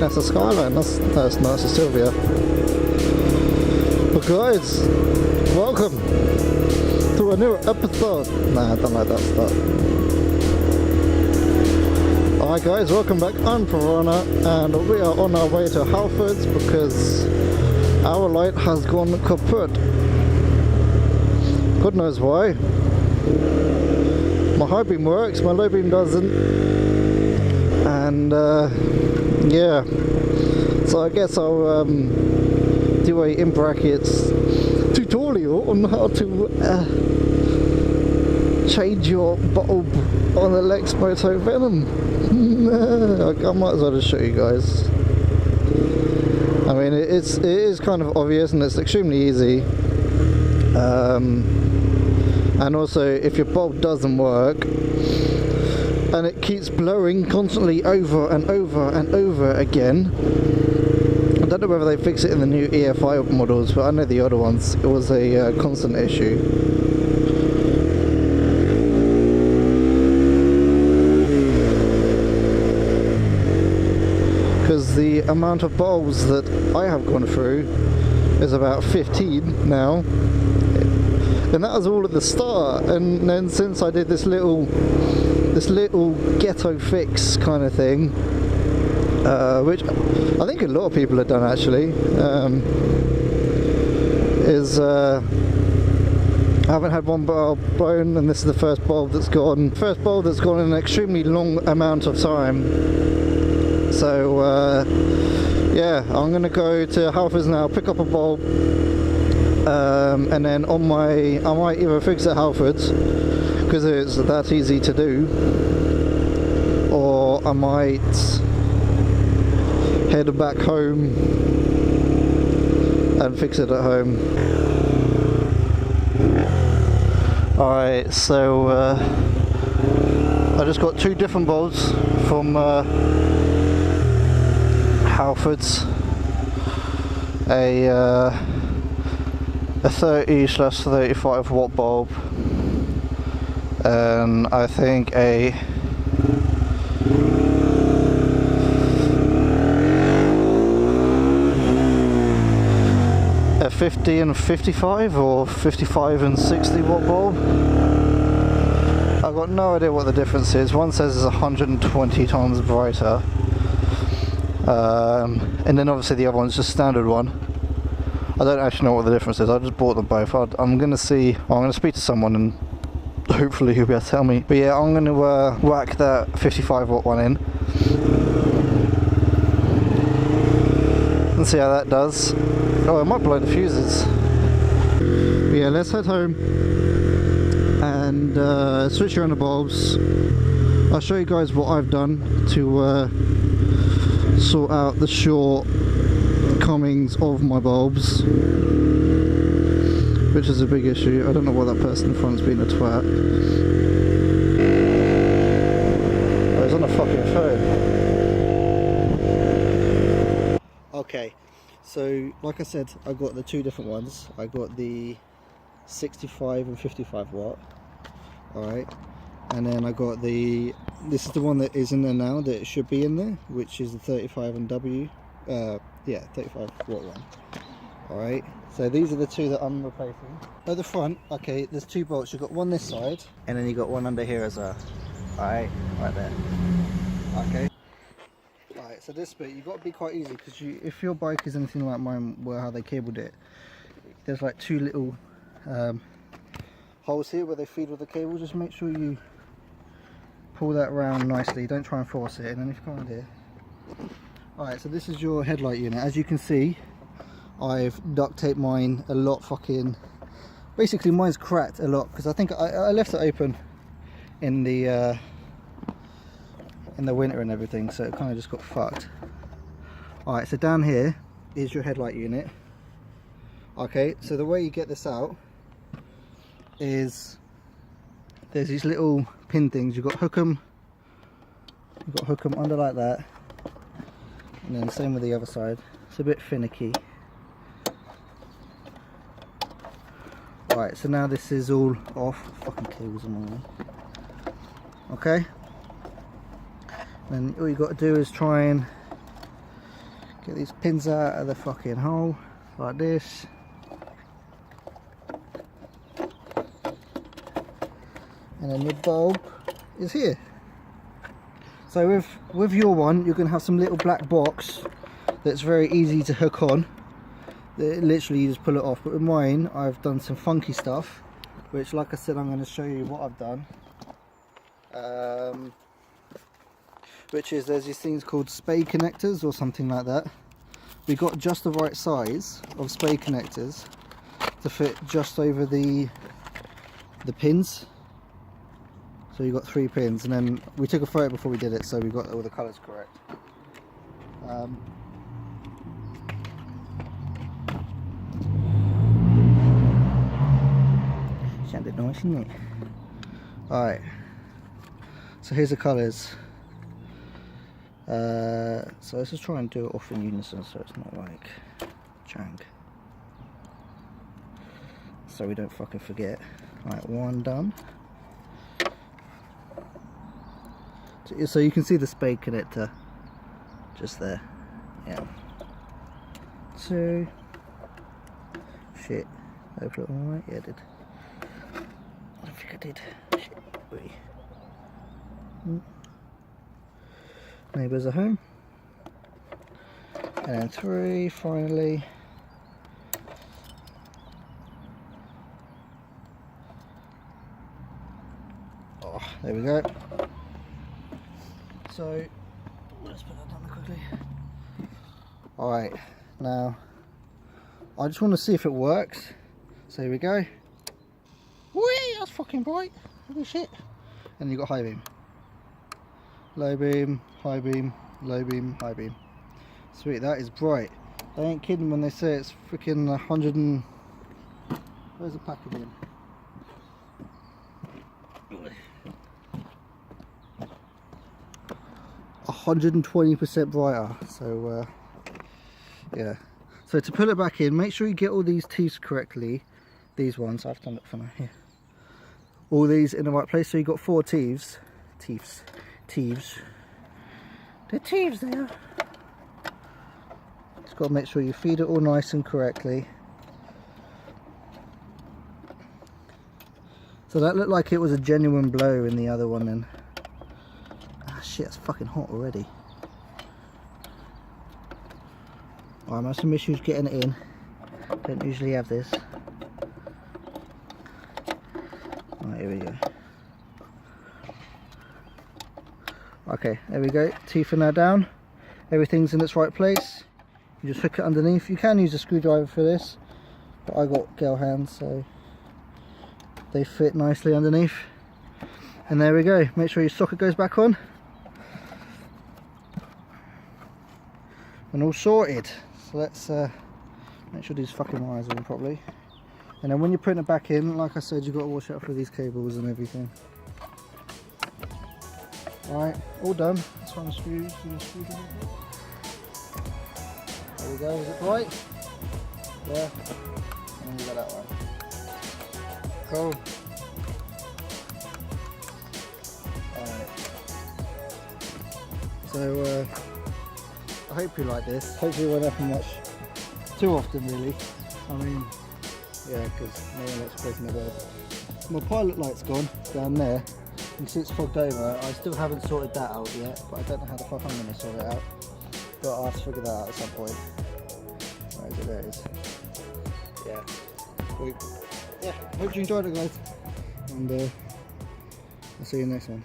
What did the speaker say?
that's a skyline. That's nice of Sylvia. But guys, welcome to a new episode. Nah, I don't like that stuff. Alright guys, welcome back. I'm Piranha and we are on our way to Halfords because our light has gone kaput. God knows why. My high beam works, my low beam doesn't. And yeah, so I guess I'll do a in brackets tutorial on how to change your bulb on the Lexmoto Venom. I might as well just show you guys. I mean, it is kind of obvious and it's extremely easy. And also, if your bulb doesn't work and it keeps blowing constantly over and over and over again, I don't know whether they fix it in the new EFI models, but I know the other ones, it was a constant issue. Because the amount of bulbs that I have gone through is about 15 now. And that was all at the start, and then since I did this little ghetto fix kind of thing, which I think a lot of people have done actually, I haven't had one bulb blown, and this is the first bulb that's gone. First bulb that's gone in an extremely long amount of time. So yeah, I'm gonna go to Halfords now, pick up a bulb. And then I might either fix it at Halfords because it's that easy to do, or I might head back home and fix it at home. Alright, so I just got two different bulbs from Halfords. A 30/35 watt bulb, and I think a 50 and 55 or 55 and 60 watt bulb. I've got no idea what the difference is. One says it's 120 times brighter, and then obviously the other one's just standard one. I don't actually know what the difference is. I just bought them both. I'm going to see. I'm going to speak to someone and hopefully he'll be able to tell me. But yeah, I'm going to whack that 55 watt one in and see how that does. Oh, it might blow the fuses. But yeah, let's head home and switch around the bulbs. I'll show you guys what I've done to sort out the short comings of my bulbs, which is a big issue. I don't know why that person in front's being a twat. Oh, he's on the fucking phone. Okay, so like I said, I got the two different ones. I got the 65 and 55 watt. Alright, and then I got this is the one that is in there now, that it should be in there, which is the 35 and W. Yeah, 35 watt one. Alright, so these are the two that I'm replacing. At the front, okay, there's two bolts. You've got one this side, and then you've got one under here as well. Alright, right there. Okay. Alright, so this bit, you've got to be quite easy, because if your bike is anything like mine, where how they cabled it, there's like two little holes here where they feed with the cable. Just make sure you pull that around nicely. Don't try and force it. And then if you come on here. Alright, so this is your headlight unit. As you can see, I've duct taped mine a lot fucking... Basically mine's cracked a lot because I think I left it open in the winter and everything, so it kind of just got fucked. Alright, so down here is your headlight unit. Okay, so the way you get this out is there's these little pin things. You've got hook 'em under like that. And then same with the other side. It's a bit finicky. Right, so now this is all off. Fucking cables in my way. Okay. Then all you got to do is try and Get these pins out of the fucking hole, like this. And then your bulb is here. So with your one, you're going to have some little black box that's very easy to hook on. Literally you just pull it off. But with mine, I've done some funky stuff, which, like I said, I'm going to show you what I've done. Which is, there's these things called spade connectors or something like that. We got just the right size of spade connectors to fit just over the pins. So you got 3 pins, and then we took a photo before we did it, so we got all the colours correct. Sounded nice, didn't it? Alright, so here's the colours. So let's just try and do it off in unison so it's not like jank, so we don't fucking forget. Right, one done. So you can see the spade connector just there. Yeah. 2. Shit. Did I put it all right? Yeah, I did. I don't think I did. Shit. Wait. Neighbours are home. And then 3 finally. Oh, there we go. So let's put that down quickly. Alright, now I just want to see if it works. So here we go. Whee! That's fucking bright. Holy shit. And you've got high beam. Low beam, high beam, low beam, high beam. Sweet, that is bright. They ain't kidding when they say it's freaking 100 and... Where's the packaging? 120% brighter. So yeah. So to put it back in, make sure you get all these teeth correctly. These ones, I've done it for now. Here. All these in the right place. So you got 4 teeths. Teeths. They're teeths there. Just got to make sure you feed it all nice and correctly. So that looked like it was a genuine blow in the other one then. Ah shit, it's fucking hot already. Oh, I'm having some issues getting it in. Don't usually have this. Right, here we go. Okay, there we go. Teeth are now down. Everything's in its right place. You just hook it underneath. You can use a screwdriver for this, but I got girl hands, so they fit nicely underneath. And there we go. Make sure your socket goes back on. And all sorted. So let's make sure these fucking wires are in properly. And then when you're putting it back in, like I said, you've got to watch out for these cables and everything. Alright, all done. That's one screw. There we go. Is it right? Yeah. And then you go that way. Cool. Alright. So I hope you like this. Hopefully it won't happen much too often, really. I mean, yeah, because no one likes closing the world. My pilot light's gone down there. You can see it's fogged over. I still haven't sorted that out yet, but I don't know how the fuck I'm going to sort it out. But I'll have to figure that out at some point. Where is it? There it is. Yeah. Sweet. Yeah, hope you enjoyed it, guys. And I'll see you next one.